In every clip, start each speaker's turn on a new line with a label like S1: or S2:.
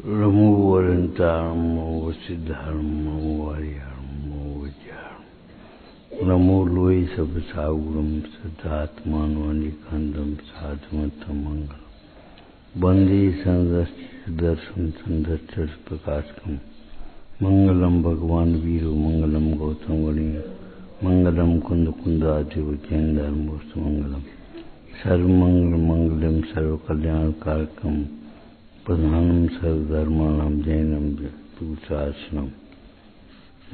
S1: नमो वरंतारमो सिद्धारमो वार्यारमो विद्यारमो नमो लोई सब सागुरम सदात्मानिकंदम साधुमतम मंगल वंदे संदर्शन संदर्शन प्रकाशकम मंगलम भगवान वीरो मंगलम गौतम गणि मंगलम कुंद कुंदादिव चंदरमोस्त मंगलम सर्वमंगल मंगलम सर्वकल्याण कारकम प्रधानम सर्वधर्माणाम जैनम पूषासनम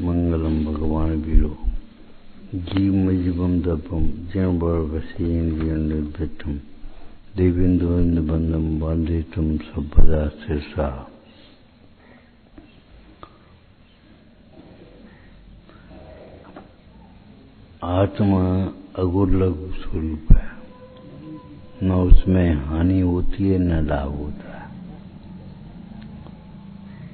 S1: मंगलम भगवान वीरो जीवम दपम जन बर्वसेन्द्रियम देवेन्द्र बंदम वंदे तुम सबदा शिरसा। आत्मा अगुर्लघु स्वरूप है, न उसमें हानि होती है न लाभ होता है,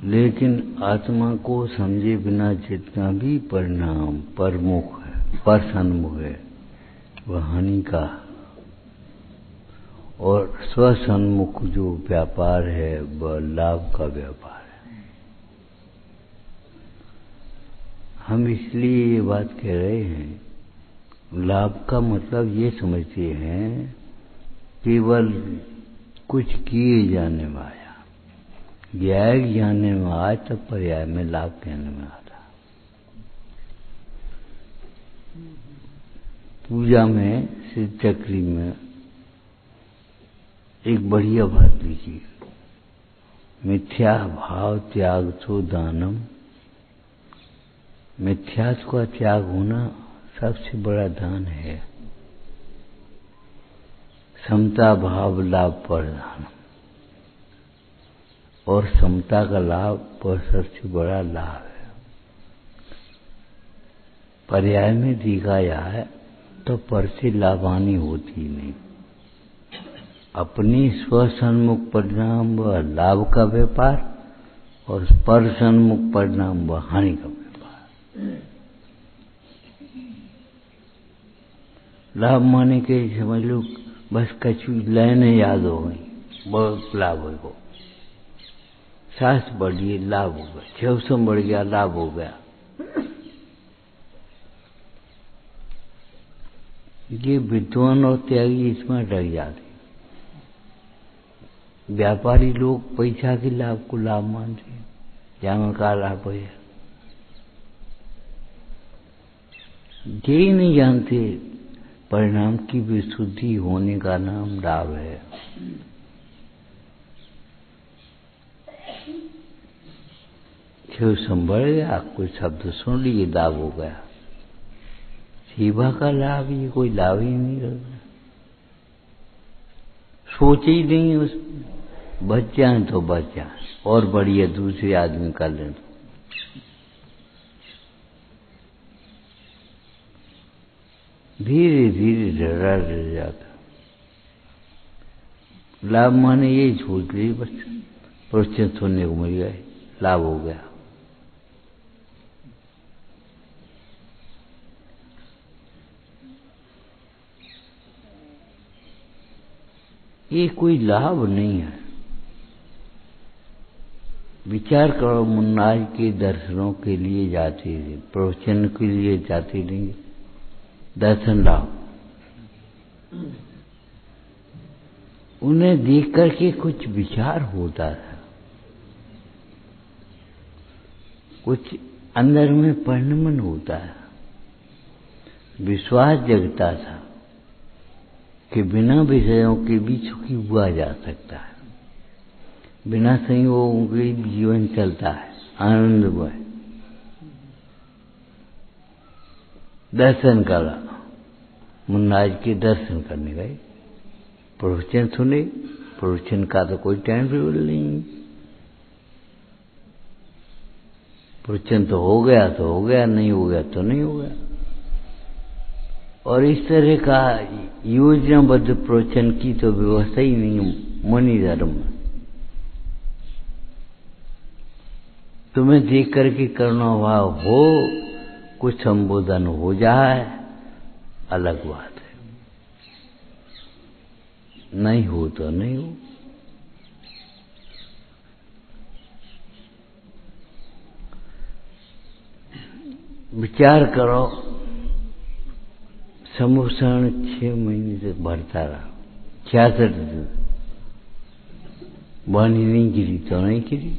S1: लेकिन आत्मा को समझे बिना जितना भी परिणाम परमुख है, परसन्मुख है, वह हानि का, और स्वसन्मुख जो व्यापार है वह लाभ का व्यापार है। हम इसलिए ये बात कह रहे हैं, लाभ का मतलब ये समझते हैं केवल कुछ किए जाने में आया, व्याय जाने में आया तब पर्याय में लाभ कहने में आता। पूजा में सिद्ध चक्री में एक बढ़िया बात लीजिए, मिथ्या भाव त्याग तो दानम। मिथ्यात्व का त्याग होना सबसे बड़ा दान है। समता भाव लाभ प्रधान, और समता का लाभ पर सबसे बड़ा लाभ है। पर्याय में देखा जाए तो पर से लाभानी होती नहीं। अपनी स्वसन्मुख परिणाम व लाभ का व्यापार और पर सन्मुख परिणाम व हानि का व्यापार। लाभ माने के समझ लो बस कछु लाइनें याद हो गई, बहुत लाभ हो, सांस बढ़ी लाभ हो गया, छवसम बढ़ गया लाभ हो गया। ये विद्वान और त्यागी इसमें डर जाते। व्यापारी लोग पैसा के लाभ को लाभ मानते हैं, जान का लाभ है, ये नहीं जानते परिणाम की विशुद्धि होने का नाम लाभ है। संभल गया, कोई शब्द सुन लिए लाभ हो गया। सेवा का लाभ ये कोई लाभ ही नहीं रहता, सोचे ही नहीं उसमें, बच जाए तो बच जाए, और बढ़िया दूसरे आदमी कर ले तो। धीरे धीरे डरा डर जाता। लाभ माने ये सोच ली बस प्रोत्साहित होने को मिल गए, लाभ हो गया। ये कोई लाभ नहीं है। विचार करो, मुन्नाज के दर्शनों के लिए जाते थे, प्रवचन के लिए जाते नहीं, दर्शन लाभ। उन्हें देख करके कुछ विचार होता था, कुछ अंदर में परिणमन होता है, विश्वास जगता था कि बिना विषयों के भी सुखी हुआ जा सकता है, बिना संयोगों के जीवन चलता है आनंदमय। दर्शन करा, मुन्नाज के दर्शन करने गए, प्रवचन सुने, प्रवचन का तो कोई टाइम टेबल नहीं, प्रवचन तो हो गया तो हो गया, नहीं हो गया तो नहीं हो गया। और इस तरह का योजनाबद्ध प्रवचन की तो व्यवस्था ही नहीं मनी धर्म में। तुम्हें देख करके करुणा भाव हो, कुछ संबोधन हो जाए अलग बात है, नहीं हो तो नहीं हो। विचार करो, समूषण 6 महीने तक भरता रहा, 66 दिन, वाणी नहीं गिरी तो नहीं गिरी,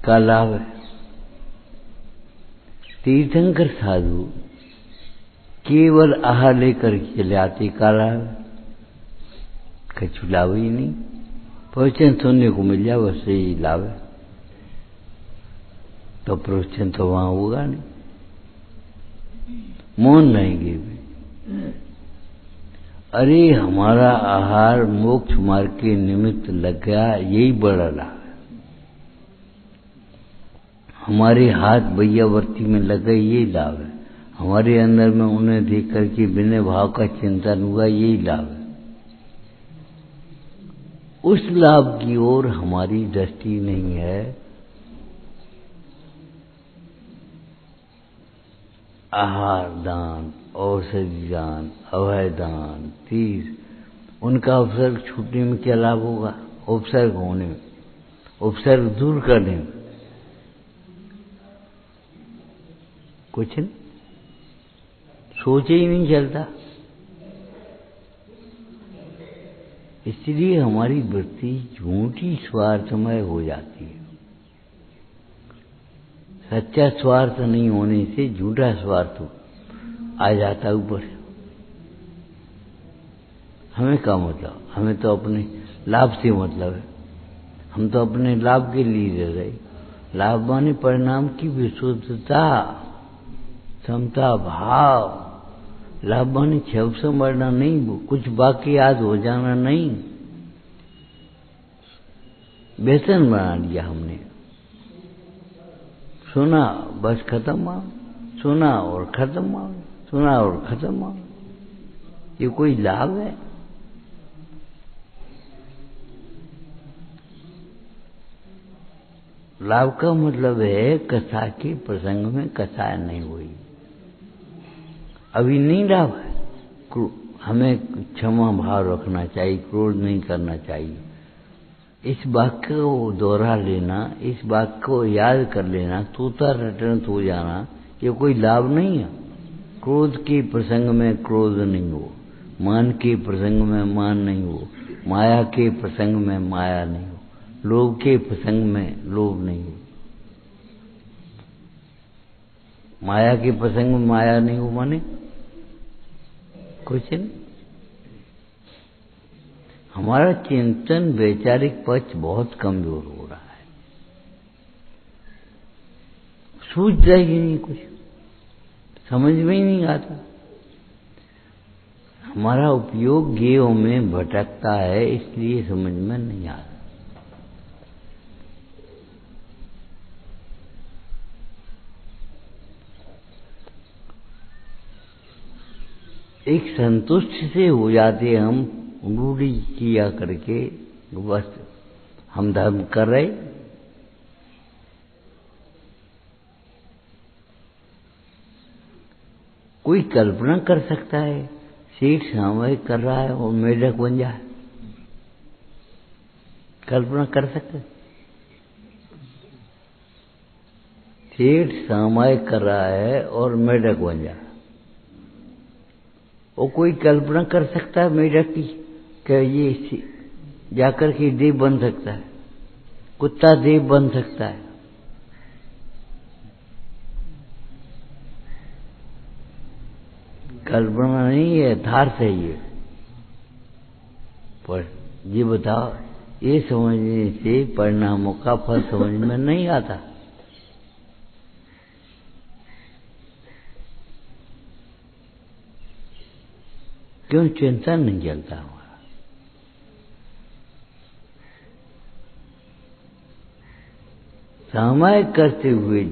S1: का लाभ है। तीर्थंकर साधु केवल आहार लेकर चले आते, का लाभ है, कछु लाभ ही नहीं। प्रवचन सुनने को मिल जाए बस यही लाभ है, तो प्रवचन तो वहां होगा नहीं, मौन रहेंगे भी। अरे हमारा आहार मोक्ष मार्ग के निमित्त लग गया, यही बड़ा लाभ है। हमारे हाथ भैयावर्ती में लग गए, यही लाभ है। हमारे अंदर में उन्हें देख करके विनय भाव का चिंतन हुआ, यही लाभ है। उस लाभ की ओर हमारी दृष्टि नहीं है। आहार दान, औषधि दान, अभय दान, तीर्थ, उनका उपसर्ग छूटने में क्या लाभ होगा? उपसर्ग होने में, उपसर्ग दूर करने में कुछ नहीं, सोचे ही नहीं चलता। इसलिए हमारी वृत्ति झूठी स्वार्थमय हो जाती है। सच्चा स्वार्थ नहीं होने से झूठा स्वार्थ आ जाता ऊपर। हमें क्या मतलब? हमें तो अपने लाभ से मतलब है। हम तो अपने लाभ के लिए रह रहे। लाभ माने परिणाम की विशुद्धता, समता भाव। लाभ माने छव संवरना नहीं, कुछ बाकी याद हो जाना नहीं। व्यसन बना लिया हमने। सुना बस खत्म मामला, सुना और खत्म मामला, सुना और खत्म मामला। ये कोई लाभ है? लाभ का मतलब है कथा के प्रसंग में कथा नहीं हुई, अभी नहीं लाभ है। हमें क्षमा भाव रखना चाहिए, क्रोध नहीं करना चाहिए। इस वाक्य को दोहरा लेना, इस वाक्य को याद कर लेना, तोता रटनत हो जाना, ये कोई लाभ नहीं है। क्रोध के प्रसंग में क्रोध नहीं हो, मान के प्रसंग में मान नहीं हो, माया के प्रसंग में माया नहीं हो, लोभ के प्रसंग में लोभ नहीं हो। माया के प्रसंग में माया नहीं हो माने कुछ नहीं। हमारा चिंतन वैचारिक पक्ष बहुत कमजोर हो रहा है, सूझता ही नहीं, कुछ समझ में ही नहीं आता। हमारा उपयोग गेयों में भटकता है, इसलिए समझ में नहीं आता। एक संतुष्ट से हो जाते हम, रूढ़ी किया करके बस हम धर्म कर रहे। कोई कल्पना कर सकता है सेठ सामयिक कर रहा है और मेढक बन जाए? कल्पना कर सकते हैं? सेठ सामयिक कर रहा है और मेढक बन जाए, और कोई कल्पना कर सकता है मेढक की कि ये जाकर के देव बन सकता है, कुत्ता देव बन सकता है? कल्पना नहीं है, यथार्थ है ये। पर ये बताओ, ये समझने से परिणामों का फल समझ में नहीं आता। क्यों चिंतन नहीं चलता हमारा? सामायिक करते हुए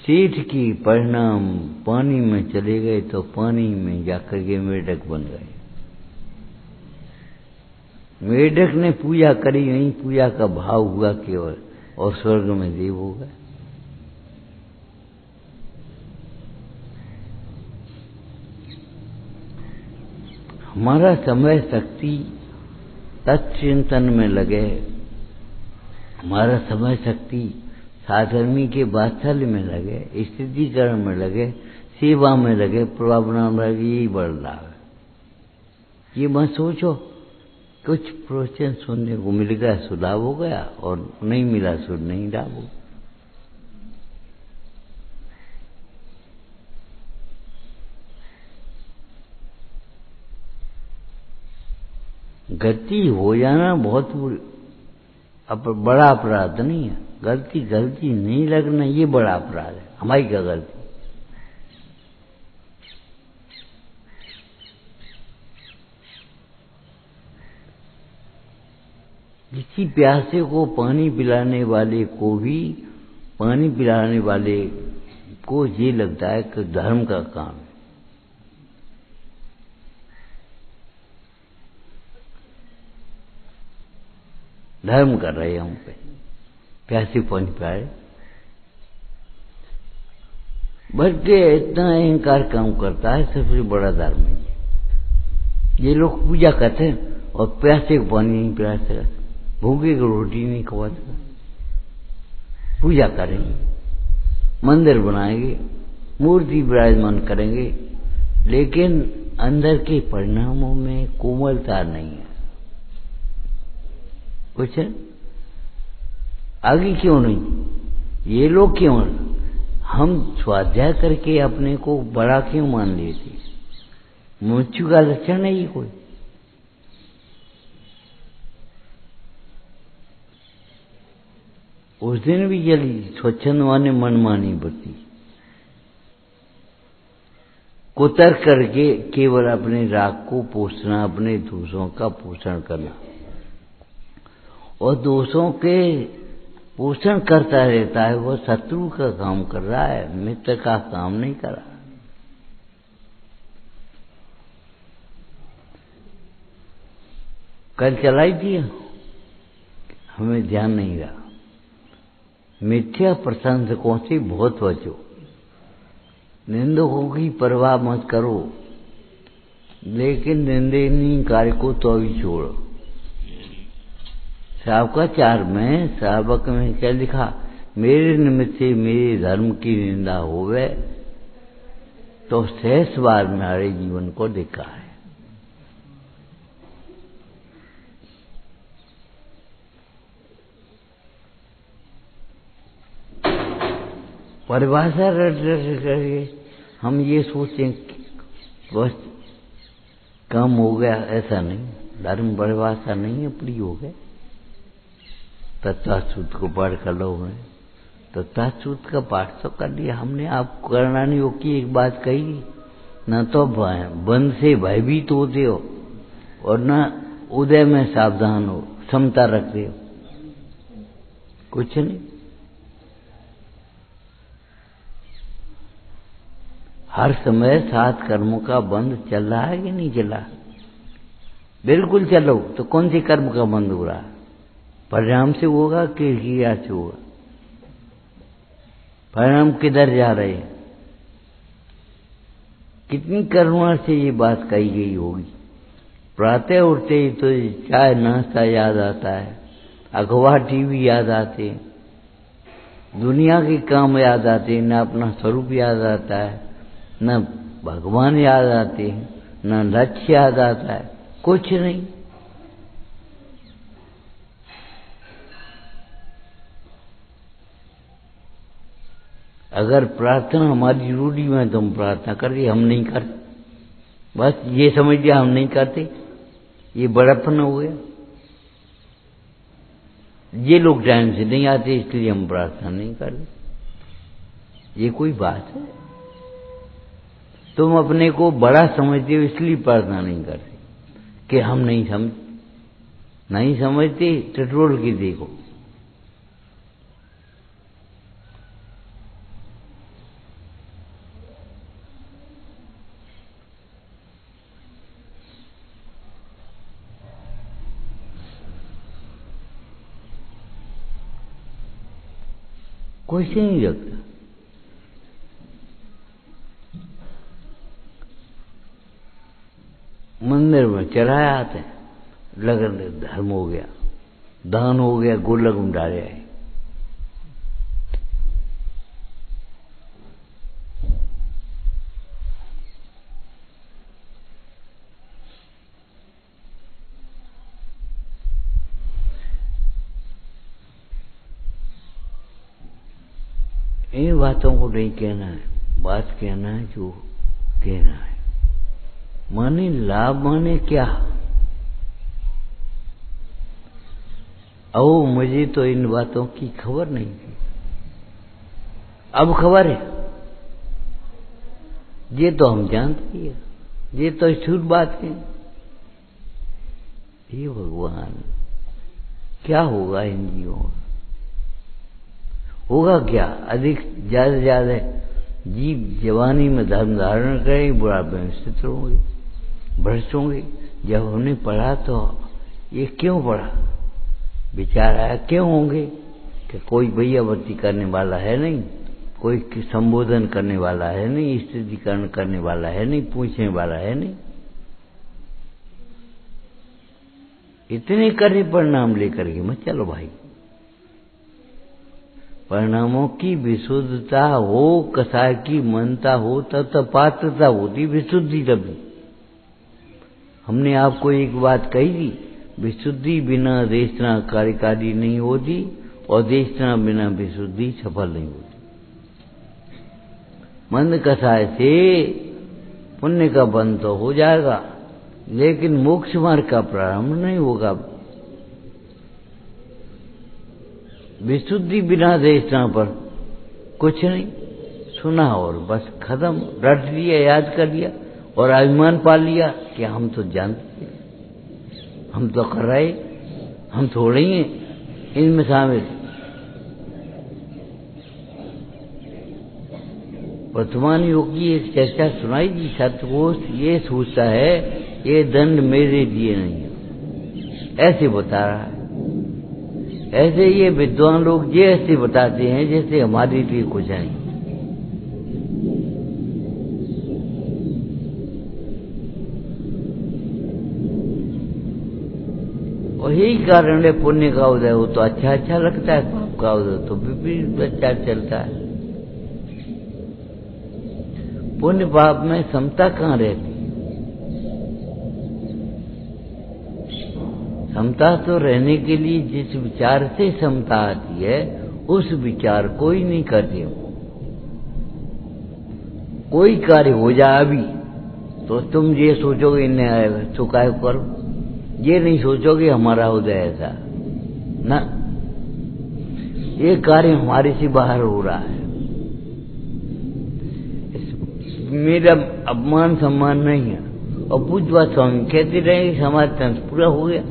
S1: सेठ की परिणाम पानी में चले गए तो पानी में जाकर के मेढक बन गए। मेढक ने पूजा करी नहीं, पूजा का भाव हुआ केवल, और स्वर्ग में देव हो गए। हमारा समय शक्ति तत्चिंतन में लगे, हमारा समय शक्ति साधर्मी के वात्सल्य में लगे, स्थितिकरण में लगे, सेवा में लगे, प्रभावना में लगे, यही बड़ लाभ है। ये मत सोचो कुछ प्रवचन सुनने को मिल गया सो लाभ हो गया और नहीं मिला सो नहीं लाभ हो। गलती हो जाना बहुत बड़ा अपराध नहीं है। गलती नहीं लगना ये बड़ा अपराध है। हमारी क्या गलती? किसी प्यासे को पानी पिलाने वाले को भी पानी पिलाने वाले को ये लगता है कि धर्म का काम है। धर्म कर रहे हैं हम पे, प्यासे पानी पिलाए। बल्कि इतना अहंकार काम करता है, सबसे बड़ा धर्म है ये लोग पूजा करते हैं और प्यासे को पानी नहीं पिला सकते, भूखे को रोटी नहीं खवा सकते। पूजा करेंगे, मंदिर बनाएंगे, मूर्ति विराजमान करेंगे, लेकिन अंदर के परिणामों में कोमलता नहीं है। कुछ आगे क्यों नहीं? ये लोग क्यों? हम स्वाध्याय करके अपने को बड़ा क्यों मान लेते? मृत्यु का लक्षण नहीं कोई। उस दिन भी चली स्वच्छंद माने मनमानी बरती, कुतर्क करके केवल अपने राग को पोषना, अपने दोषों का पोषण करना, और दोषों के पोषण करता रहता है। वह शत्रु का काम कर रहा है, मित्र का काम नहीं कर रहा। कल चलाई थी, हमें ध्यान नहीं रहा। मिथ्या प्रशंसकों से बहुत बचो, निंदकों की परवाह मत करो, लेकिन निंदनीय कार्य को तो भी छोड़ो। शावकाचार में श्रावक में क्या लिखा? मेरे निमित्त से मेरे धर्म की निंदा होवे तो शेष बार मेरे जीवन को देखा है। परिभाषा रट करके हम ये सोचें बस कम हो गया, ऐसा नहीं। धर्म परिभाषा नहीं है, प्रयोग है। तत्वासूत्र को पढ़ कर लो है, तत्वासूत्र का पाठ तो कर लिया हमने। आप करना नहीं हो कि एक बात कही, न तो बंद से भयभीत होते हो और न उदय में सावधान हो, क्षमता रखते हो, कुछ नहीं। हर समय 7 कर्मों का बंध चल रहा है कि नहीं चल रहा? बिल्कुल चलो। तो कौन से कर्म का बंध हो रहा है? परिणाम से होगा कि क्रिया से होगा? परिणाम किधर जा रहे हैं? कितनी करुणा से ये बात कही गई होगी। प्रातः उठते ही तो चाय नाश्ता याद आता है, अखबार टीवी याद आते हैं, दुनिया के काम याद आते हैं, न अपना स्वरूप याद आता है, न भगवान याद आते हैं, न लक्ष्य याद आता है, कुछ नहीं। अगर प्रार्थना हमारी रूढ़ी में तो हम प्रार्थना करते, हम नहीं करते। बस ये समझ लिया हम नहीं करते, ये बड़प्पन हो गया। ये लोग टाइम से नहीं आते इसलिए हम प्रार्थना नहीं करते। ये कोई बात है? तुम अपने को बड़ा समझते हो इसलिए प्रार्थना नहीं करते कि हम नहीं समझते। टटोल के देखो, कोई से नहीं रखता। मंदिर में चढ़ाए आते हैं, लगन धर्म हो गया, दान हो गया, गोलक में डाले आए। इन बातों को नहीं कहना है, बात कहना है जो कहना है। माने लाभ माने क्या? ओ मुझे तो इन बातों की खबर नहीं थी, अब खबर है। ये तो हम जानते हैं, ये तो झूठ बात है। ये भगवान क्या होगा इन जीवों का? होगा क्या? अधिक ज्यादा से ज्यादा जीव जवानी में धर्म धारण करेंगे, बुढ़ापे में स्थित होंगे, भ्रष्ट होंगे। जब हमने पढ़ा तो ये क्यों पढ़ा, विचार आया क्यों होंगे कि कोई भैयावर्ती करने वाला है नहीं, कोई संबोधन करने वाला है नहीं, स्थितिकरण करने वाला है नहीं, पूछने वाला है नहीं। इतने करे परिणाम लेकर के मत चलो भाई। परिणामों की विशुद्धता हो, कसाय की मनता हो, तब तो पात्रता होती विशुद्धि। तभी हमने आपको एक बात कही थी, विशुद्धि बिना देशना कार्यकारी नहीं होती, और देशना बिना विशुद्धि सफल नहीं होती। मंद कसाय से पुण्य का बंध तो हो जाएगा, लेकिन मोक्ष मार्ग का प्रारंभ नहीं होगा। विशुद्धि बिना देशना पर कुछ नहीं, सुना और बस खत्म, रट लिया, याद कर लिया और अभिमान पा लिया कि हम तो जानते हैं, हम तो कर रहे, हम थोड़े ही हैं इनमें शामिल। वर्तमान योग की एक चर्चा सुनाई थी, सतकोष ये सोचता है ये दंड मेरे लिए नहीं है, ऐसे बता रहा है। ऐसे ये विद्वान लोग ये ऐसे बताते हैं जैसे हमारे लिए कुछ नहीं। और यही कारण है, पुण्य का उदय हो तो अच्छा अच्छा लगता है, पाप का उदय तो विपरीत अच्छा चलता है। पुण्य पाप में समता कहाँ रहती? समता तो रहने के लिए जिस विचार से समता आती है उस विचार को ही नहीं करते हो। कोई कार्य हो जाए अभी तो तुम ये सोचोगे इन्हें आएगा तो काय करो, ये नहीं सोचोगे हमारा उदय ऐसा ना, ये कार्य हमारे से बाहर हो रहा है, मेरा अपमान सम्मान नहीं है। और पूजवा स्वामी कहते रहे समाज तंत्र पूरा हो गया,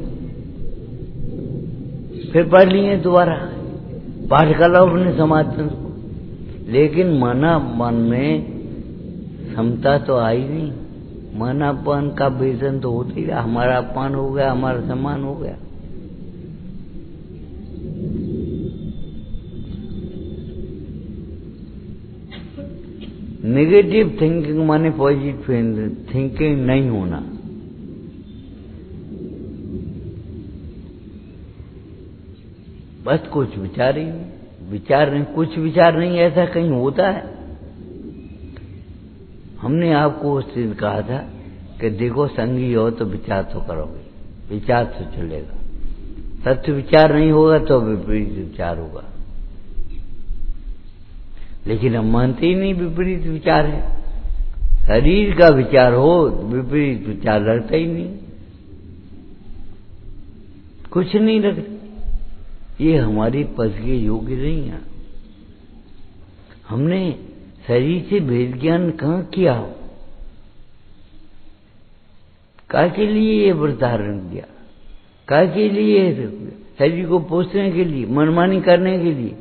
S1: फिर पढ़ लिए दोबारा पाठ कर लो अपने समाज तंत्र को, लेकिन मन में क्षमता तो आई नहीं। मनापन का विजन तो होता ही रहा, हमारा अपमान हो गया, हमारा सम्मान हो गया। नेगेटिव थिंकिंग माने पॉजिटिव थिंकिंग नहीं होना। बस कुछ विचार ही नहीं, विचार नहीं, कुछ विचार नहीं, ऐसा कहीं होता है? हमने आपको उस दिन कहा था कि देखो संगी हो तो विचार तो करोगे, विचार तो चलेगा, सत्य विचार नहीं होगा तो विपरीत विचार होगा। लेकिन हम मानते ही नहीं विपरीत विचार है। शरीर का विचार हो विपरीत विचार लगता ही नहीं, कुछ नहीं लगता। ये हमारी पद के योग्य नहीं है। हमने शरीर से भेद ज्ञान कहाँ किया? काहे लिए ये व्रत धारण किया? काहे लिए? शरीर को पोषने के लिए, मनमानी करने के लिए।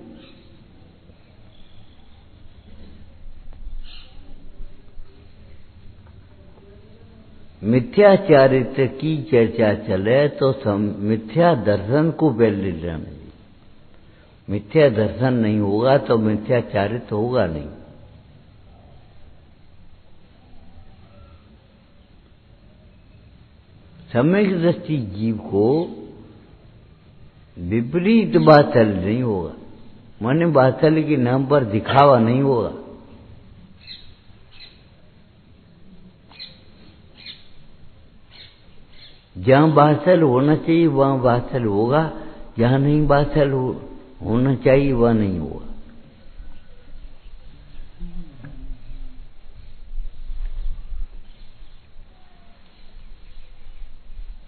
S1: मिथ्या चारित्र की चर्चा चले तो मिथ्या दर्शन को पहले लेना चाहिए। मिथ्या दर्शन नहीं होगा तो मिथ्या चारित्र होगा नहीं। सम्यक दृष्टि जीव को विपरीत वात्सल्य नहीं होगा, माने वात्सल्य के नाम पर दिखावा नहीं होगा। जहां वात्सल्य होना चाहिए वहां वात्सल्य होगा, जहां नहीं वात्सल्य होना चाहिए वह नहीं होगा।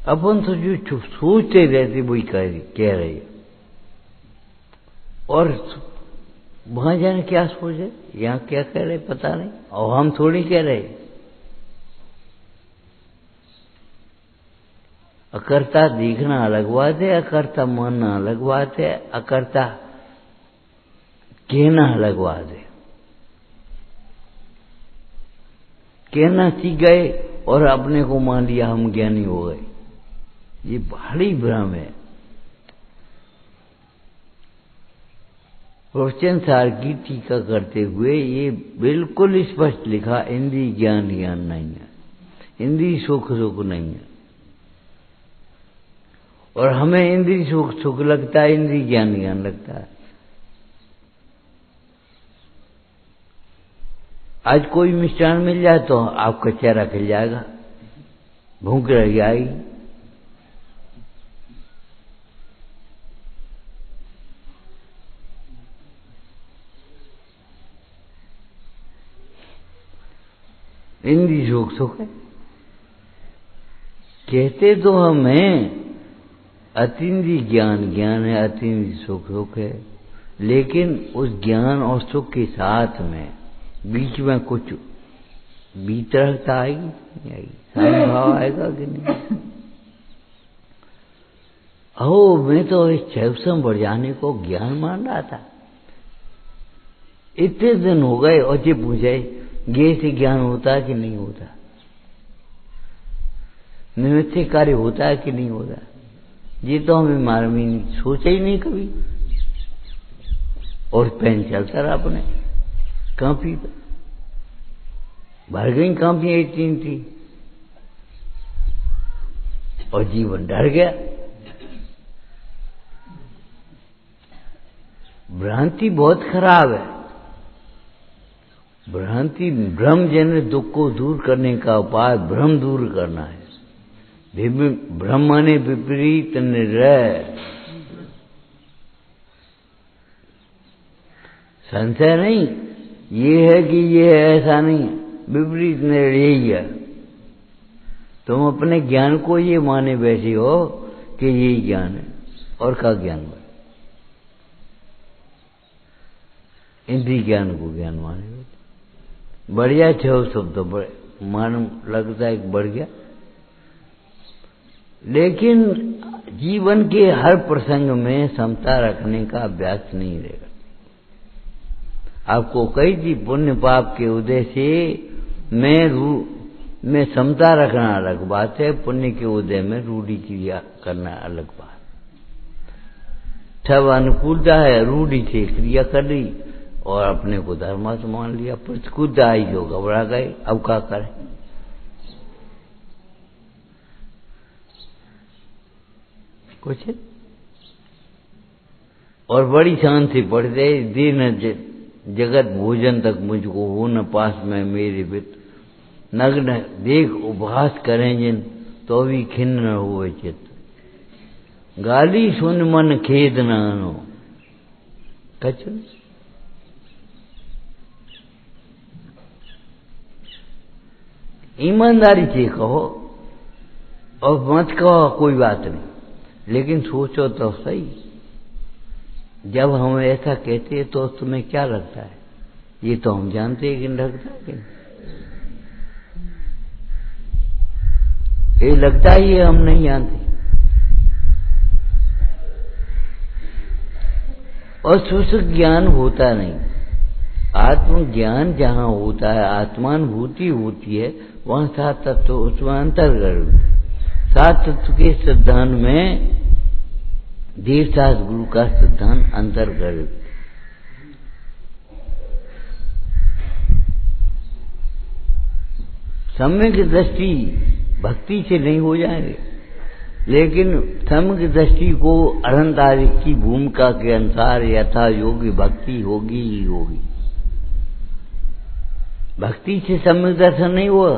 S1: अपन तो जो सोचते रहते वही कह रहे, और वहां जाने क्या सोचे, यहाँ क्या कह रहे पता नहीं, और हम थोड़ी कह रहे। अकर्ता देखना अलग बात है, अकर्ता मानना अलग बात है, अकर्ता कहना अलग बात है। कहना सीख गए और अपने को मान लिया हम ज्ञानी हो गए, ये बड़ी भ्रम है। प्रवचन सार की टीका करते हुए ये बिल्कुल स्पष्ट लिखा, इंद्रिय ज्ञान ज्ञान नहीं है, इंद्रिय सुख सुख नहीं है। और हमें इंद्रिय सुख सुख लगता है, इंद्रिय ज्ञान ज्ञान लगता है। आज कोई मिष्ठान मिल जाए तो आपका चेहरा खिल जाएगा, भूख रह जाएगी। इंद्रिय सुख सुख है, कहते तो हमें अतीन्द्रिय ज्ञान ज्ञान है, अतीन्द्रिय सुख सुख है, लेकिन उस ज्ञान और सुख के साथ में बीच में कुछ भीतरता आएगी नहीं आएगी, साइन भाव आएगा कि नहीं। अहो मैं तो इस क्षयसम बढ़ जाने को ज्ञान मान रहा था, इतने दिन हो गए और ये पूछे ये से ज्ञान होता है कि नहीं होता, निमित्त कार्य होता है कि नहीं होता, ये तो हमें मालूम सोचा ही नहीं कभी। और पेन चलता रहा अपने कापी पर, भर गई कापियां इतनी थी और जीवन डर गया। भ्रांति बहुत खराब है। भ्रांति भ्रम जन दुख को दूर करने का उपाय भ्रम दूर करना है। भ्रम माने विपरीत निर्णय, संशय नहीं ये है कि ये है, ऐसा नहीं, विपरीत निर्णय यही है। तुम अपने ज्ञान को ये माने बैठे हो कि यही ज्ञान है, और का ज्ञान है, इंद्रिय ज्ञान को ज्ञान माने बैठे। बढ़िया छो शब्द बड़े मालूम लगता है बढ़ गया, लेकिन जीवन के हर प्रसंग में समता रखने का अभ्यास नहीं रहेगा। आपको कही थी पुण्य पाप के उदय से में समता रखना अलग बात है, पुण्य के उदय में रूढ़ी क्रिया करना अलग बात। तब अनुकूलता है, रूढ़ी से क्रिया कर ली और अपने को धर्मात्मा मान लिया, प्रतिकूलता आई जो घबरा गए, अब क्या करें। कुछ और बड़ी शांति पढ़ते दिन जगत भोजन तक मुझको हो न पास में मेरे वित, नग्न देख उपहास करें जिन तो भी खिन्न न हुए चित्त, गाली सुन मन खेद न आनो। कछ ईमानदारी से कहो और मत कहो कोई बात नहीं, लेकिन सोचो तो सही। जब हम ऐसा कहते हैं तो तुम्हें क्या लगता है, ये तो हम जानते हैं कि लगता है कि ये लगता ही है, हम नहीं जानते। और सुसुख ज्ञान होता नहीं, आत्मज्ञान जहां होता है, आत्मानुभूति होती है, वहां सात तत्व उसमें अंतर्गत। सात तत्व के सिद्धांत में देवदास गुरु का सिद्धांत अंतर्गत। सम्यक दृष्टि भक्ति से नहीं हो जाएंगे, लेकिन सम्यक दृष्टि को अनंतारिक की भूमिका के अनुसार यथा योगी भक्ति होगी ही होगी। भक्ति से सम्यक दर्शन नहीं हुआ,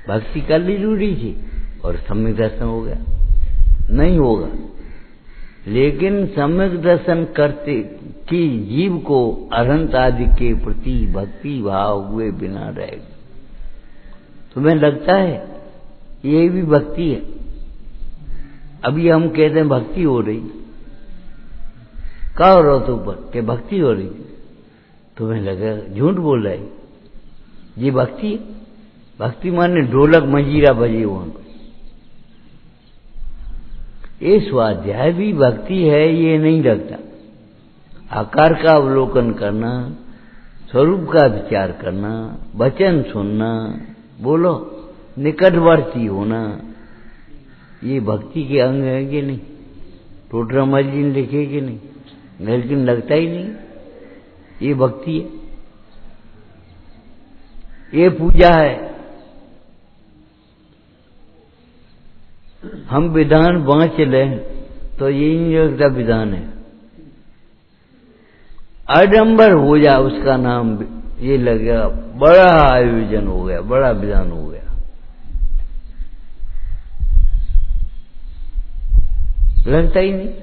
S1: भक्ति कर ली रूढ़ी थी और सम्यक दर्शन हो गया, नहीं होगा। लेकिन सम्यक दर्शन करते कि जीव को अनंत आदि के प्रति भक्ति भाव हुए बिना रहेगा। तुम्हें लगता है ये भी भक्ति है। अभी हम कहते हैं भक्ति हो रही, क्या हो रहा तो ऊपर के भक्ति हो रही, तुम्हें लगा झूठ बोल रहा है। ये भक्ति है। भक्ति माने ढोलक मंजीरा बजे वहां। ये स्वाध्याय भी भक्ति है, ये नहीं लगता। आकार का अवलोकन करना, स्वरूप का विचार करना, वचन सुनना, बोलो निकटवर्ती होना, ये भक्ति के अंग है कि नहीं? टोटरामल जी ने लिखे कि नहीं? लेकिन लगता ही नहीं ये भक्ति है, ये पूजा है। हम विधान बांच लें तो ये नहीं लगता विधान है। आडंबर हो जाए उसका नाम, ये लगेगा बड़ा आयोजन हो गया, बड़ा विधान हो गया। लगता ही नहीं।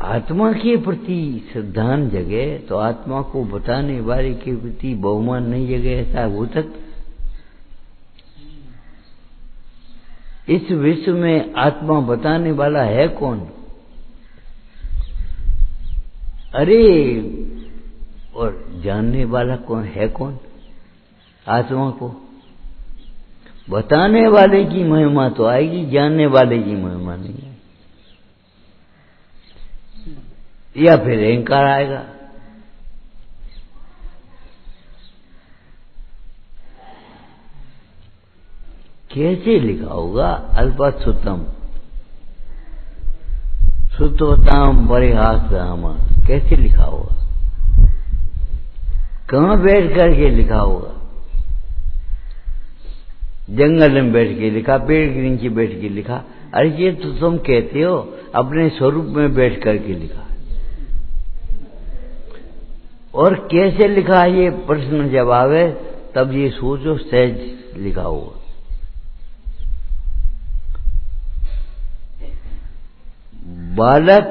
S1: आत्मा के प्रति श्रद्धान जगे तो आत्मा को बताने वाले के प्रति बहुमान नहीं जगे, ऐसा हो सकता? इस विश्व में आत्मा बताने वाला है कौन? अरे, और जानने वाला कौन है? कौन? आत्मा को बताने वाले की महिमा तो आएगी, जानने वाले की महिमा नहीं आएगी। या फिर अहंकार आएगा। कैसे लिखा होगा? अल्पत सुतम सुतवताम परिहास रामा, कैसे लिखा होगा? कहां बैठ करके लिखा होगा? जंगल में बैठ के लिखा, पेड़ के नीचे बैठ के लिखा। अरे ये तो तुम कहते हो अपने स्वरूप में बैठ करके लिखा। और कैसे लिखा ये प्रश्न जवाब है, तब ये सोचो सहज लिखा होगा। बालक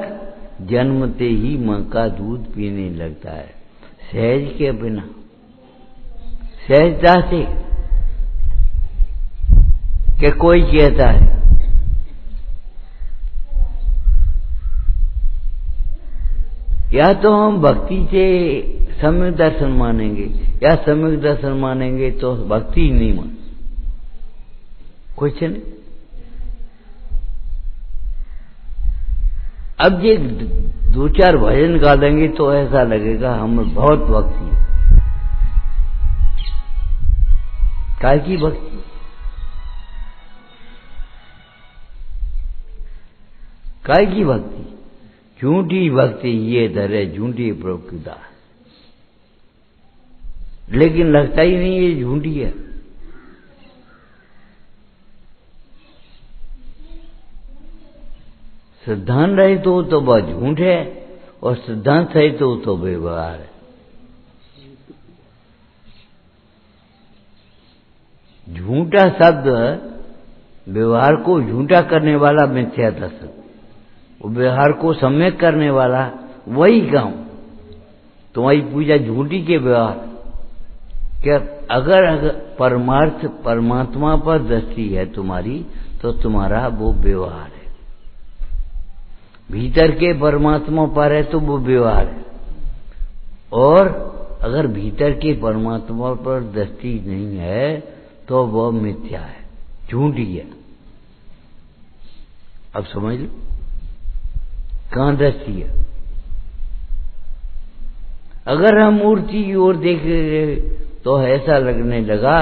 S1: जन्मते ही मां का दूध पीने लगता है, सहज के बिना, सहजता से। कि कोई कहता है या तो हम भक्ति से सम्यक दर्शन मानेंगे, या सम्यक दर्शन मानेंगे तो भक्ति ही नहीं मान, कुछ नहीं। अब ये दो चार भजन गा देंगे तो ऐसा लगेगा हमें बहुत भक्ति है। काय की भक्ति? काय की भक्ति? झूठी भक्ति ये धरे झूठी प्रकृता, लेकिन लगता ही नहीं ये झूठी है। सिद्धांत रहे तो वह झूठ है, और सिद्धांत रहे तो व्यवहार है। झूठा शब्द व्यवहार को झूठा करने वाला मिथ्या दर्शन, व्यवहार को सम्यक करने वाला वही काम। तुम्हारी पूजा झूठी के व्यवहार क्या? अगर परमार्थ परमात्मा पर दृष्टि है तुम्हारी, तो तुम्हारा वो व्यवहार है। भीतर के परमात्मा पर है तो वो व्यवहार है। और अगर भीतर के परमात्मा पर दृष्टि नहीं है तो वह मिथ्या है, झूठी है। अब समझ लो कहां दृष्टि है। अगर हम मूर्ति की ओर देख रहे तो ऐसा लगने लगा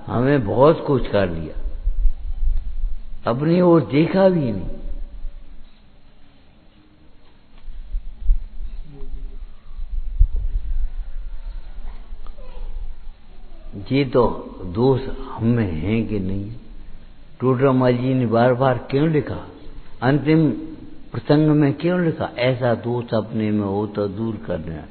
S1: हमें बहुत कुछ कर लिया, अपनी ओर देखा भी नहीं। ये तो दोष हम में है कि नहीं? टोडरमल जी ने बार बार क्यों लिखा, अंतिम प्रसंग में क्यों लिखा, ऐसा दोष अपने में हो तो दूर करना।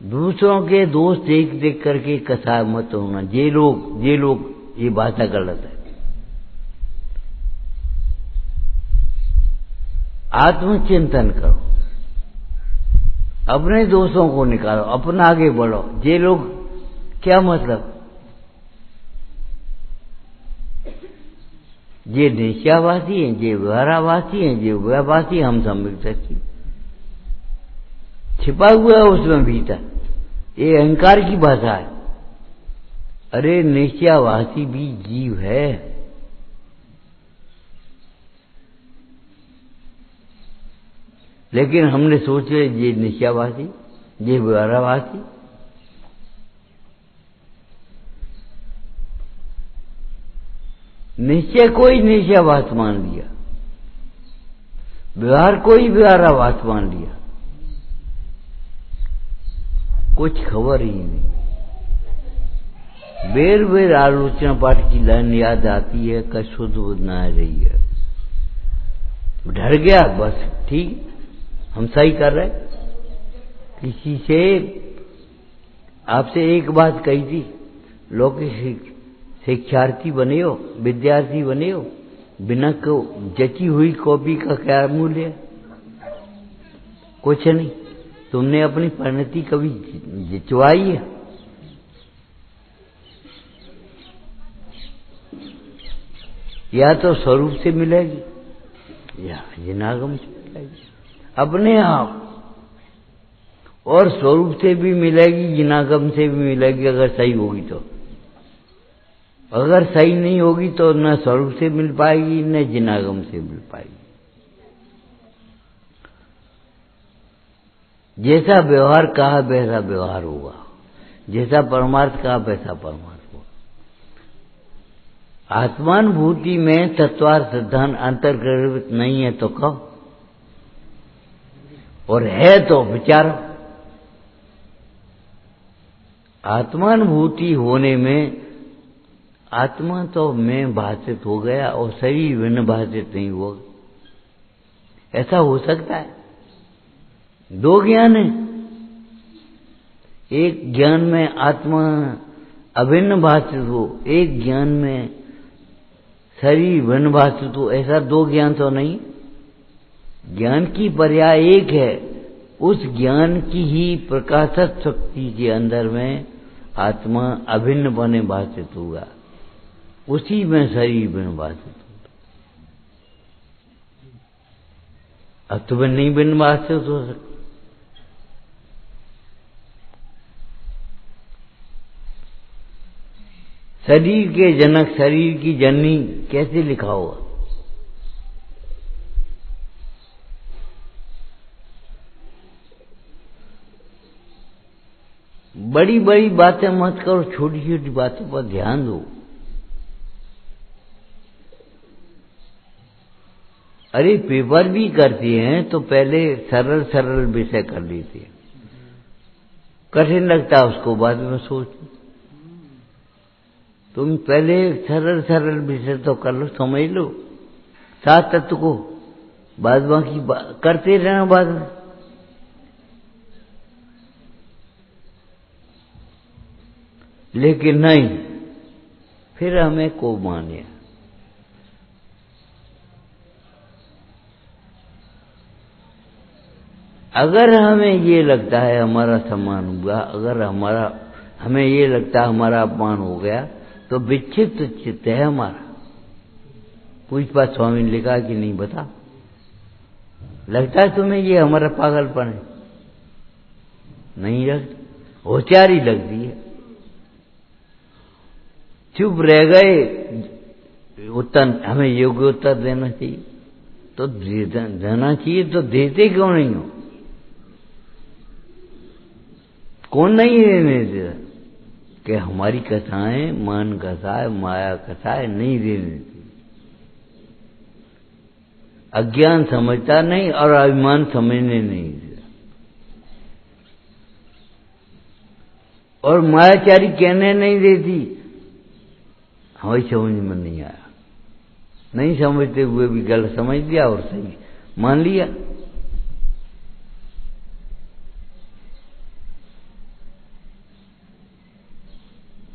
S1: दूसरों के दोष देख देख करके कसा मत होना। ये लोग ये बात गलत है। आत्मचिंतन करो, अपने दोषों को निकालो, अपना आगे बढ़ो। ये लोग क्या मतलब, ये निश्चयवासी हैं, ये व्यवहारावासी हैं, ये व्यवासी, हम समझ सकते, छिपा हुआ है उसमें भीतर, ये अहंकार की भाषा है। अरे निश्चयवासी भी जीव है, लेकिन हमने सोचे ये निश्चयवासी, ये व्यवहारावासी। निश्चय कोई निश्चयवास मान लिया, व्यवहार कोई व्यवहारावास मान लिया, कुछ खबर ही नहीं। बेर बेर आलोचना पाठ की लाइन याद आती है, कशुद्ध ना रही है, डर गया बस, ठीक हम सही कर रहे। किसी से आपसे एक बात कही थी, लौकिक शिक्षार्थी बने हो, विद्यार्थी बने हो, बिना को जची हुई कॉपी का क्या मूल्य है? कुछ नहीं। तुमने अपनी परिणति कभी जिचवाई है? या तो स्वरूप से मिलेगी या जिनागम से मिलेगी, अपने आप, और स्वरूप से भी मिलेगी, जिनागम से भी मिलेगी अगर सही होगी तो। अगर सही नहीं होगी तो न स्वरूप से मिल पाएगी न जिनागम से मिल पाएगी। जैसा व्यवहार कहा वैसा व्यवहार होगा, जैसा परमार्थ कहा वैसा परमार्थ होगा। आत्मानुभूति में तत्वार्थ सिद्धांत अंतर्गत नहीं है तो कहो, और है तो विचारो। आत्मानुभूति होने में आत्मा तो मैं भाषित हो गया और शरीर भिन्न भाषित नहीं हुआ, ऐसा हो सकता है? दो ज्ञान है, एक ज्ञान में आत्मा अभिन्न भाषित हो, एक ज्ञान में शरीर भिन्न भाषित हो, ऐसा दो ज्ञान तो नहीं। ज्ञान की पर्याय एक है, उस ज्ञान की ही प्रकाशक शक्ति के अंदर में आत्मा अभिन्न बने भाषित होगा, उसी में शरीर भिन्न भाषित होगा। अब तुम्हें नहीं भिन्न भाषित हो सकता। शरीर के जनक, शरीर की जननी कैसे लिखा होगा? बड़ी बड़ी बातें मत करो, छोटी छोटी बातों पर ध्यान दो। अरे पेपर भी करती हैं तो पहले सरल सरल विषय कर लेती है, कठिन लगता है उसको बाद में सोच। तुम पहले सरल सरल विषय तो कर लो, समझ लो सात तत्व को, बाद बाकी करते रहना बाद में। लेकिन नहीं, फिर हमें को माने। अगर हमें ये लगता है हमारा सम्मान हुआ, अगर हमें ये लगता है हमारा अपमान हो गया, तो विक्षिप्त चित्त है हमारा। पूछपाछ स्वामी ने लिखा कि नहीं बता, लगता है तुम्हें ये हमारा पागलपन है? नहीं लगता, होशियारी लगती है। चुप रह गए, उत्तर हमें योग्य उत्तर देना चाहिए, तो देना चाहिए, तो देते क्यों नहीं हो? कौन नहीं देने देता? कि हमारी कथाएं मन कथाएं माया कथाएं नहीं देने देती। अज्ञान समझता नहीं और अभिमान समझने नहीं देता, और मायाचारी कहने नहीं देती। हमारी समझ में नहीं आया, नहीं समझते हुए भी गलत समझ लिया और सही मान लिया।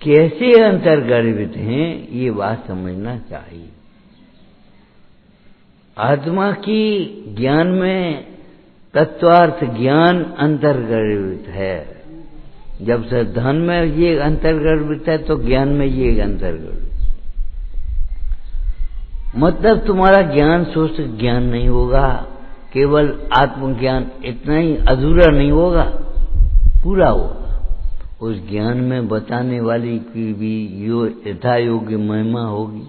S1: कैसे अंतर्गर्भित हैं ये बात समझना चाहिए। आत्मा की ज्ञान में तत्वार्थ ज्ञान अंतर्गर्भित है। जब श्रद्धान में ये अंतर्गर्भित है तो ज्ञान में ये अंतर्गर्भित। मतलब तुम्हारा ज्ञान शुष्क ज्ञान नहीं होगा, केवल आत्मज्ञान इतना ही अधूरा नहीं होगा, पूरा होगा। उस ज्ञान में बताने वाली की भी यथा योग्य महिमा होगी,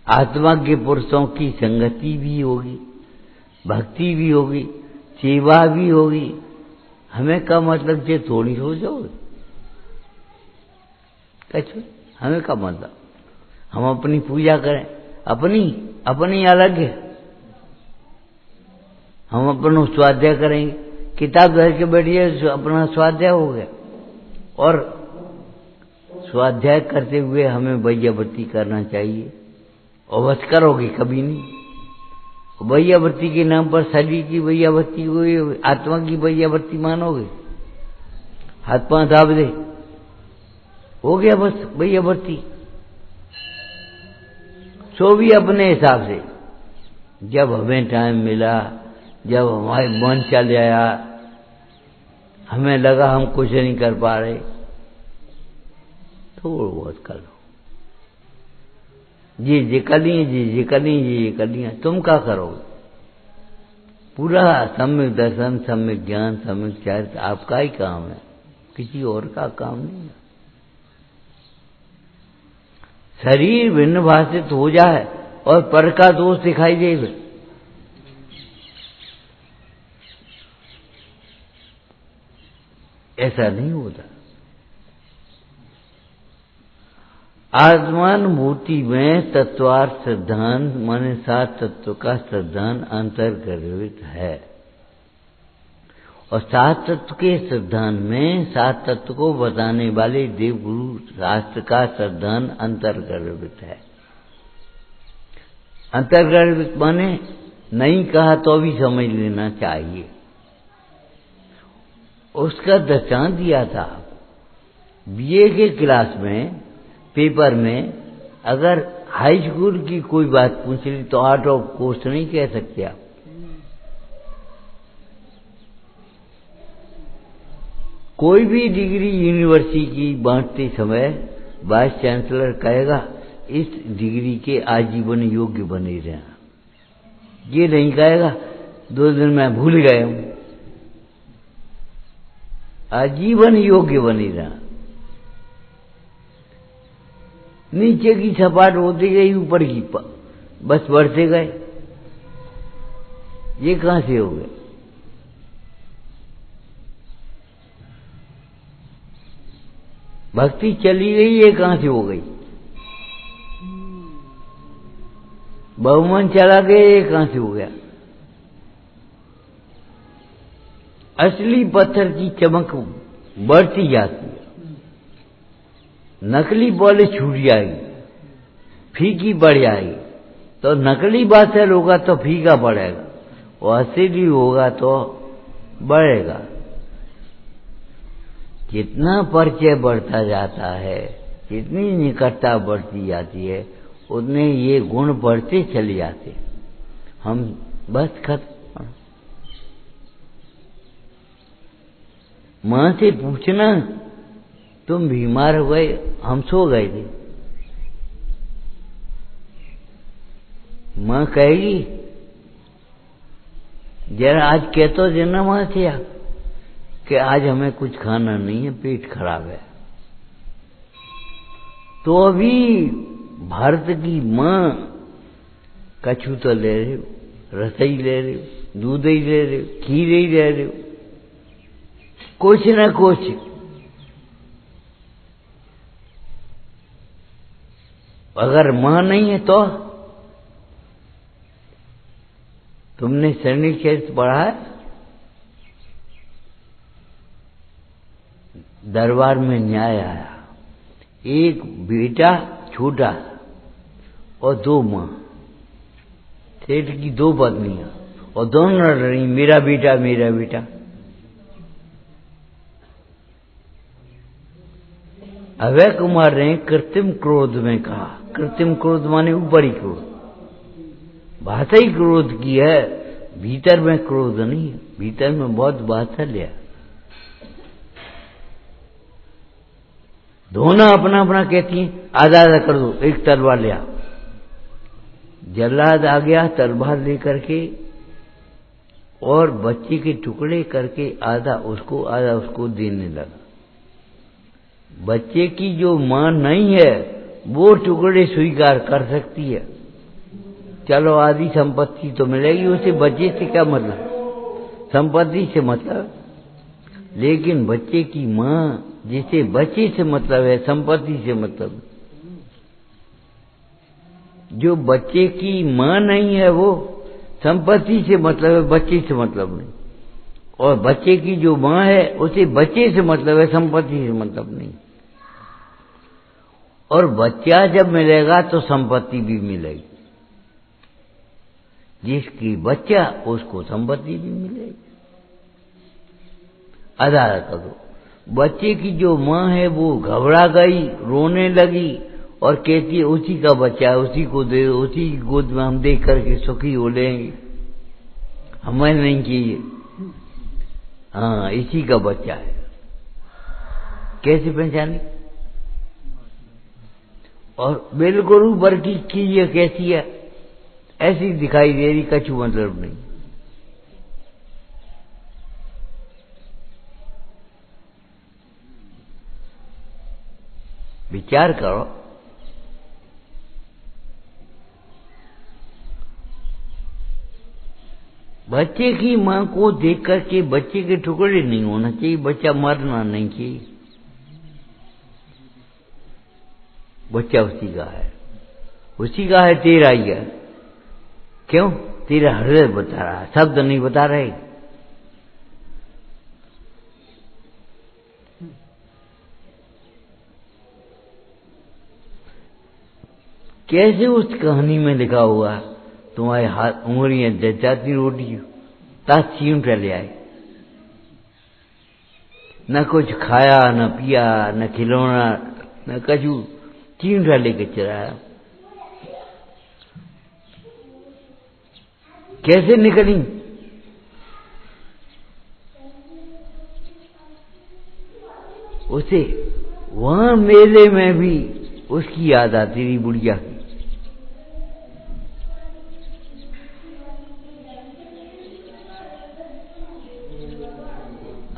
S1: आत्मा के पुरुषों की संगति भी होगी, भक्ति भी होगी, सेवा भी होगी। हमें का मतलब ये थोड़ी हो जाओगे, कैसे हमें का मतलब हम अपनी पूजा करें, अपनी अलग है। हम अपना स्वाध्याय करेंगे, किताब धर के बैठिए, अपना स्वाध्याय हो गया। और स्वाध्याय करते हुए हमें वैयावृत्ति करना चाहिए, और बस करोगे कभी नहीं। वैयावृत्ति के नाम पर शरीर की वैयावृत्ति को आत्मा की वैयावृत्ति मानोगे, हाथ पांव दाब दे, हो गया बस वैयावृत्ति। सो भी अपने हिसाब से, जब हमें टाइम मिला, जब हमारे मन चल आया, हमें लगा हम कुछ नहीं कर पा रहे, थोड़ा बहुत कर लो। जी कर लिया, तुम क्या करोगे? पूरा सम्यक दर्शन, सम्यक ज्ञान, सम्यक चरित्र आपका ही काम है, किसी और का काम नहीं है। शरीर भिन्न भाषित हो जाए और पर का दोष दिखाई दे, ऐसा नहीं होता। आत्मानुभूति में तत्वार्थ सिद्धांत माने 7 तत्व का सिद्धांत अंतर्गर्भित है, और 7 तत्व के सिद्धांत में 7 तत्व को बताने वाले देवगुरु शास्त्र का सिद्धांत अंतर्गर्भित है। अंतर्गर्भित माने नहीं कहा तो भी समझ लेना चाहिए। उसका दृष्टांत दिया था बीए के क्लास में, पेपर में। अगर हाई स्कूल की कोई बात पूछ ली तो आउट ऑफ कोर्स नहीं कह सकते आप। कोई भी डिग्री यूनिवर्सिटी की बांटते समय वाइस चांसलर कहेगा इस डिग्री के आजीवन योग्य बने रहना, ये नहीं कहेगा 2 दिन में भूल गए हूं। आजीवन योग्य बनी रहना। नीचे की सपाट होती गई, ऊपर की बस बढ़ते गए, ये कहां से हो गए? भक्ति चली गई, ये कहां से हो गई? बहुमन चला गया, ये कहां से हो गया? असली पत्थर की चमक बढ़ती जाती है, नकली पॉलिश छूट जाएगी, फीकी बढ़ जाएगी। तो नकली बादशाह होगा तो फीका बढ़ेगा, और असली होगा तो बढ़ेगा। जितना परिचय बढ़ता जाता है, जितनी निकटता बढ़ती जाती है, उतने ये गुण बढ़ते चले जाते। हम बस खत्म। मां से पूछना तुम बीमार हो गए, हम सो गए थे, मां कहेगी जरा आज कह तो देना मां से कि आज हमें कुछ खाना नहीं है, पेट खराब है। तो अभी भारत की मां कछु तो ले रहे हो, रसोई ले रहे हो, दूध ही ले रहे हो, खीर ही ले रहे हो, कुछ न कुछ। अगर मां नहीं है तो तुमने सैनिक चरित्र पढ़ा है? दरबार में न्याय आया, एक बेटा छोटा और 2 मां, सेठ की 2 पत्नियां, और दोनों लड़ रही, मेरा बेटा मेरा बेटा। अभय कुमार ने कृत्रिम क्रोध में कहा, कृत्रिम क्रोध माने ऊपरी क्रोध, भाषा ही क्रोध की है, भीतर में क्रोध नहीं है, भीतर में बहुत वात्सल्य है। दोनों अपना अपना कहती हैं, आधा आधा कर दो, एक तलवार ले आओ। जल्लाद आ गया तलवार लेकर के और बच्चे के टुकड़े करके आधा उसको देने लगा। बच्चे की जो मां नहीं है वो टुकड़े स्वीकार कर सकती है, चलो आधी संपत्ति तो मिलेगी उसे, बच्चे से क्या मतलब, संपत्ति से मतलब। लेकिन बच्चे की मां, जिसे बच्चे से मतलब है, संपत्ति से मतलब। जो बच्चे की मां नहीं है वो संपत्ति से मतलब है, बच्चे से मतलब नहीं। और बच्चे की जो मां है उसे बच्चे से मतलब है, संपत्ति से मतलब नहीं। और बच्चा जब मिलेगा तो संपत्ति भी मिलेगी, जिसकी बच्चा उसको संपत्ति भी मिलेगी। आधा कर दो। बच्चे की जो मां है वो घबरा गई, रोने लगी और कहती है उसी का बच्चा है, उसी को दे दो, उसी की गोद में हम देख करके सुखी हो लेंगे, हमें नहीं चाहिए। हाँ, इसी का बच्चा है। कैसे पहचाने? और बिल्कुल ऊपर की ये कैसी है, ऐसी दिखाई दे रही, कछु मतलब नहीं। विचार करो, बच्चे की मां को देख करके बच्चे के टुकड़े नहीं होना चाहिए, बच्चा मरना नहीं चाहिए। बच्चा उसी का है, उसी का है, तेरा ही है। क्यों? तेरा हृदय बता रहा है, शब्द नहीं बता रहे। कैसे उस कहानी में लिखा हुआ, तुम्हारे हाथ उंगलियां जचाती रोटी तासीम ले आए, न कुछ खाया न पिया न खिलौना न कछु, चींटा लेके चलाया। कैसे निकली? उसे वहां मेले में भी उसकी याद आती रही, बुढ़िया की।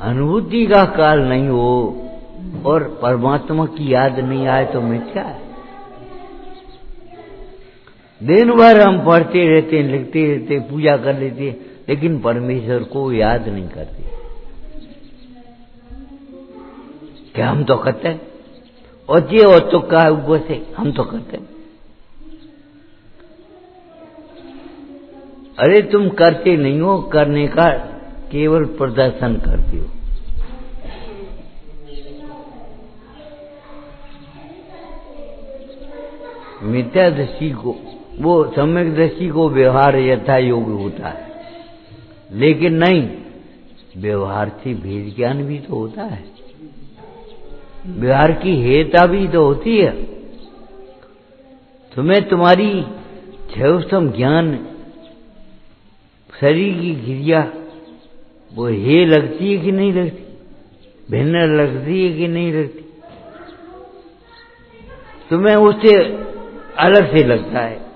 S1: अनुभूति का काल नहीं हो और परमात्मा की याद नहीं आए तो मिथ्या है। दिन भर हम पढ़ते रहते, लिखते रहते, पूजा कर लेते, लेकिन परमेश्वर को याद नहीं करते। क्या हम तो करते हैं, और ये और तो का ऊपर से हम तो करते हैं। अरे तुम करते नहीं हो, करने का केवल प्रदर्शन करते हो। मिथ्या दृष्टि को, वो सम्यक दृष्टि को व्यवहार यथा योग्य होता है, लेकिन नहीं, व्यवहार से भेद ज्ञान भी तो होता है, व्यवहार की हेता भी तो होती है। तुम्हें तुम्हारी छवस्तम ज्ञान, शरीर की क्रिया वो हे लगती है कि नहीं लगती, भिन्न लगती है कि नहीं लगती, तुम्हें उससे अलग से लगता है।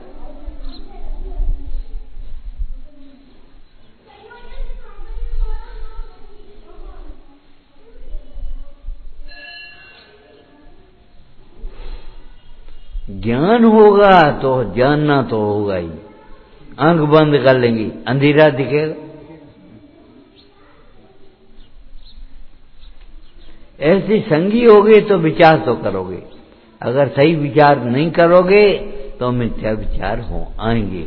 S1: ज्ञान होगा तो जानना तो होगा ही। आंख बंद कर लेंगे, अंधेरा दिखेगा। ऐसे संगी होगे तो विचार तो करोगे, अगर सही विचार नहीं करोगे तो मिथ्या विचार हो आएंगे।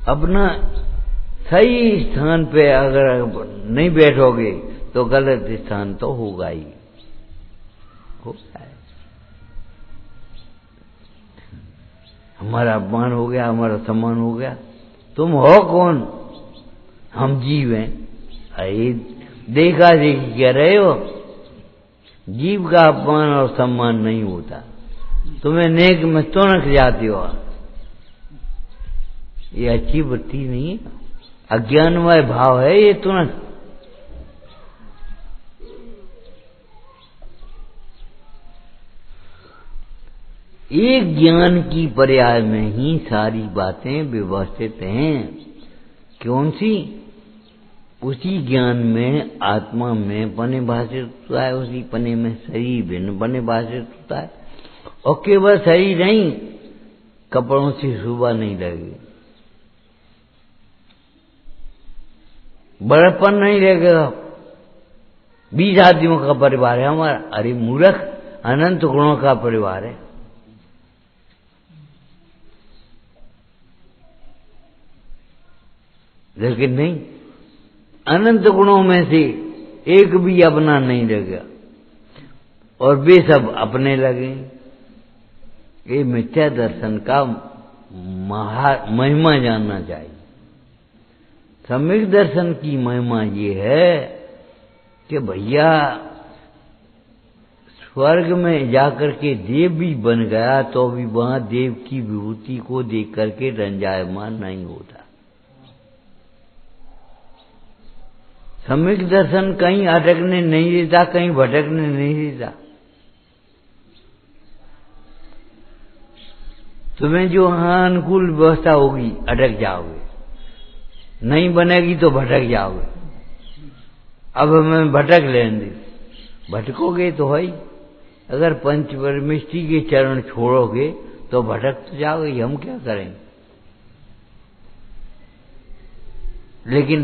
S1: अपना सही स्थान पे अगर नहीं बैठोगे तो गलत स्थान तो होगा ही, होता है। हमारा अपमान हो गया, हमारा सम्मान हो गया, तुम हो कौन? हम जीव हैं। अरे देखा देखी कह रहे हो, जीव का अपमान और सम्मान नहीं होता, तुम्हें नेक में तुनक जाती हो, ये अच्छी वृत्ति नहीं है, अज्ञानमय भाव है ये तुनक। एक ज्ञान की पर्याय में ही सारी बातें व्यवस्थित हैं। कौन सी? उसी ज्ञान में आत्मा में पने भाषित होता है, उसी पने में शरीर भिन्न पने भाषित होता है। और केवल शरीर नहीं, कपड़ों से शोभा नहीं लगेगी, बड़प्पन नहीं लगेगा। 20 आदमियों का परिवार है हमारा, अरे मूर्ख, अनंत गुणों का परिवार है। लेकिन नहीं, अनंत गुणों में से एक भी अपना नहीं लगेगा और वे सब अपने लगे। ये मिथ्या दर्शन का महिमा जानना चाहिए। सम्यक दर्शन की महिमा ये है कि भैया स्वर्ग में जाकर के देव भी बन गया तो भी वहां देव की विभूति को देख करके रंजायमान नहीं होता। सम्यक दर्शन कहीं अटकने नहीं देता, कहीं भटकने नहीं देता। तुम्हें जो हाँ अनुकूल व्यवस्था होगी अटक जाओगे, नहीं बनेगी तो भटक जाओगे। अब हमें भटक लेंगे, भटकोगे तो है ही। अगर पंच परमेष्टि के चरण छोड़ोगे तो भटक तो जाओगे, हम क्या करेंगे। लेकिन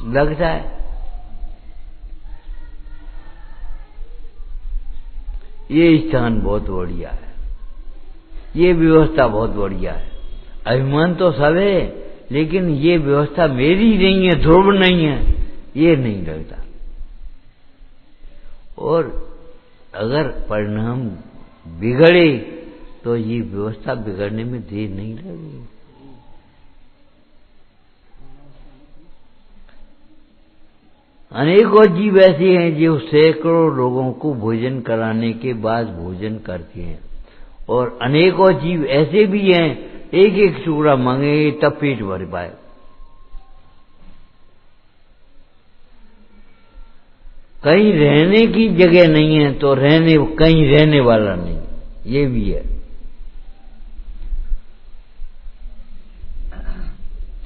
S1: लगता है ये स्थान बहुत बढ़िया है, ये व्यवस्था बहुत बढ़िया है। अभिमान तो सब है, लेकिन ये व्यवस्था मेरी नहीं है, ध्रुव नहीं है, ये नहीं लगता। और अगर परिणाम बिगड़े तो ये व्यवस्था बिगड़ने में देर नहीं लगेगी। अनेकों जीव ऐसे हैं जो सैकड़ों लोगों को भोजन कराने के बाद भोजन करते हैं, और अनेकों जीव ऐसे भी हैं एक एक टुकड़ा मांगे तब पेट भर पाए। कहीं रहने की जगह नहीं है तो कहीं रहने वाला नहीं, ये भी है।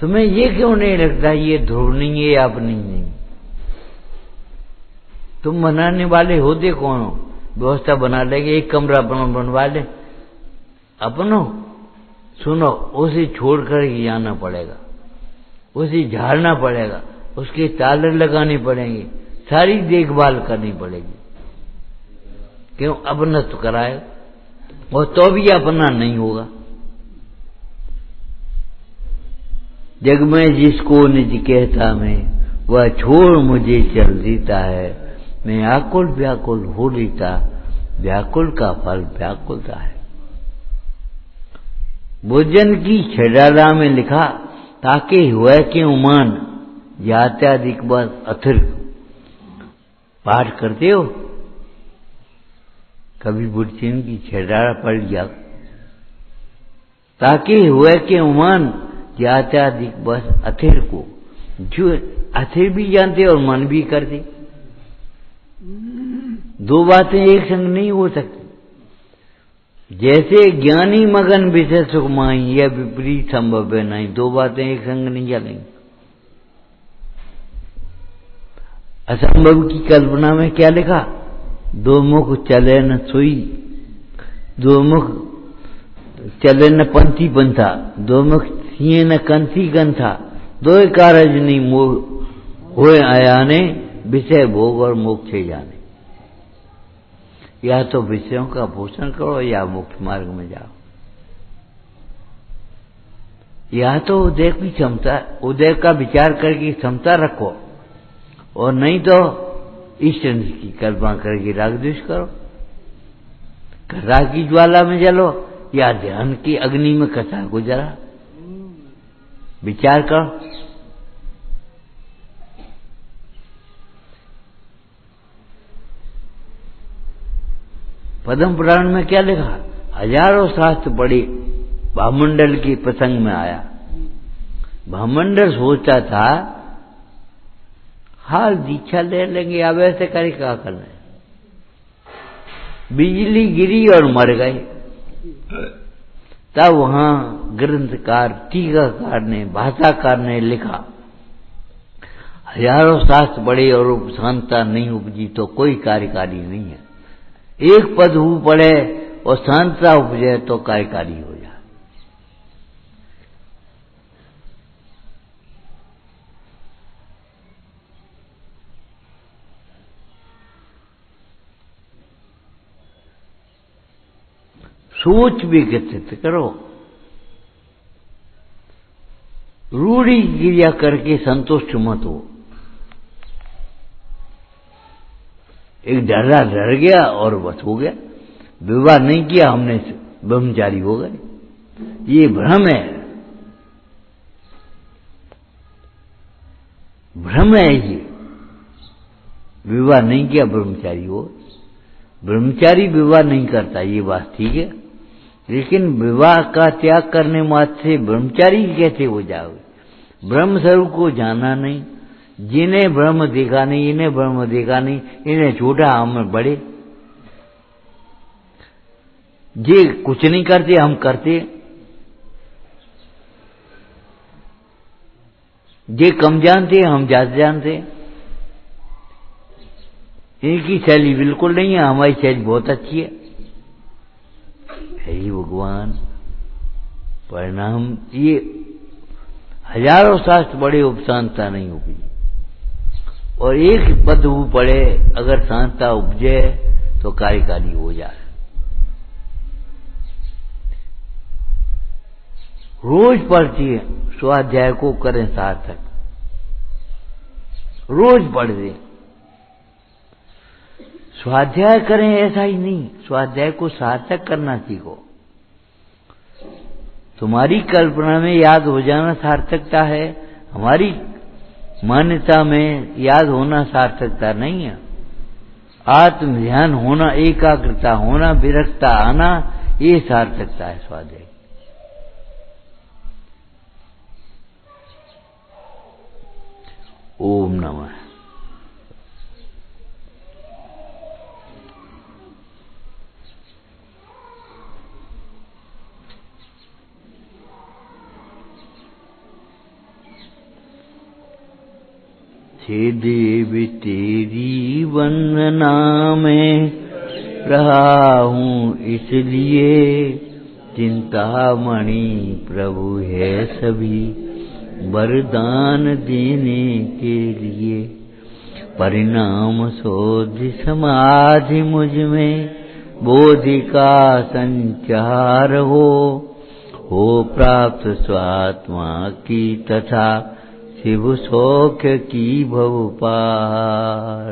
S1: तुम्हें ये क्यों नहीं लगता ये ध्रुव नहीं है, अपनी नहीं? तुम बनाने वाले होते कौन हो? व्यवस्था बना लेंगे, एक कमरा बनवा ले अपनो, सुनो, उसे छोड़ कर ही जाना पड़ेगा, उसे झाड़ना पड़ेगा, उसके ताले लगाने पड़ेंगे, सारी देखभाल करनी पड़ेगी। क्यों? अपना तो कराए, और तो भी अपना नहीं होगा। जग में जिसको निज कहता मैं, वह छोड़ मुझे चल देता है। मैं आकुल व्याकुल हो लेता, व्याकुल का फल व्याकुलता है। भोजन की छेड़ाला में लिखा, ताकि हुए के उमान यात्याधिक बस अथिर। पाठ करते हो? कभी बुढ़चिन की छेड़ाला पढ़ लिया। ताकि हुए के उमान यात्याधिक बस अथिर को, जो अथिर भी जानते और मन भी करते। दो बातें एक संग नहीं हो सकती। जैसे ज्ञानी मगन विषय सुख माई, यह विपरीत संभव है नहीं। दो बातें एक संग नहीं चलेंगी। असंभव की कल्पना में क्या लिखा? दो मुख चले न सोई, दो मुख चले न पंथी पंथा, दो मुख थिए न कंथी गंथा, दो कारज नहीं मोह होए आयाने, विषय भोग और मोक्ष जाने। या तो विषयों का पोषण करो या मोक्ष मार्ग में जाओ। या तो उदय की क्षमता, उदय का विचार करके क्षमता रखो, और नहीं तो ईश्वर की कल्पना करके राग द्वेष करो। राग की ज्वाला में जलो या ध्यान की अग्नि में कथा को जला। विचार करो। पद्म पुराण में क्या लिखा? हजारों शास्त्र पढ़े, भामंडल के प्रसंग में आया। भामंडल सोचता था हाल दीक्षा ले लेंगे, अब ऐसे करे क्या करना है। बिजली गिरी और मर गए। तब वहां ग्रंथकार, टीकाकार ने, भाषाकार ने लिखा, हजारों शास्त्र पढ़े और शांतता नहीं उपजी तो कोई कार्यकारी नहीं है। एक पद हु पढ़े और शांतता उपजे तो कार्यकारी हो जाए। सोच विकसित करो, रूढ़ी क्रिया करके संतुष्ट मत हो। एक डरा डर गया और बस हो गया, विवाह नहीं किया हमने, ब्रह्मचारी हो गए, ये भ्रम है। भ्रम है ये, विवाह नहीं किया ब्रह्मचारी हो। ब्रह्मचारी विवाह नहीं करता, ये बात ठीक है, लेकिन विवाह का त्याग करने मात्र से ब्रह्मचारी कैसे हो जाओगे? ब्रह्म स्वरूप को जाना नहीं, जिन्हें ब्रह्म देखा नहीं, इन्हें ब्रह्म देखा नहीं, इन्हें छोटा हम बड़े, जे कुछ नहीं करते हम करते, जे कम जानते हम ज्यादा जानते। इनकी शैली बिल्कुल नहीं है, हमारी शैली बहुत अच्छी है। हे भगवान, परिणाम ये हजारों शास्त्र बड़े उपशांतता नहीं होगी, और एक पद पड़े अगर शांतता उपजे तो कार्यकारी हो जाए। रोज पढ़ती है, स्वाध्याय को करें सार्थक, रोज पढ़ दें। स्वाध्याय करें ऐसा ही नहीं, स्वाध्याय को सार्थक करना सीखो। तुम्हारी कल्पना में याद हो जाना सार्थकता है, हमारी मान्यता में याद होना सार्थकता नहीं है। आत्म ध्यान होना, एकाग्रता होना, विरक्ता आना, ये सार्थकता है स्वाध्याय। ओम नमः। हे देवी तेरी वंदना में रहा हूँ इसलिए, चिंतामणि प्रभु है सभी वरदान देने के लिए। परिणाम शोधि समाधि मुझ में, बोधि का संचार हो प्राप्त स्वात्मा की तथा शिव सौख्य की भव पार।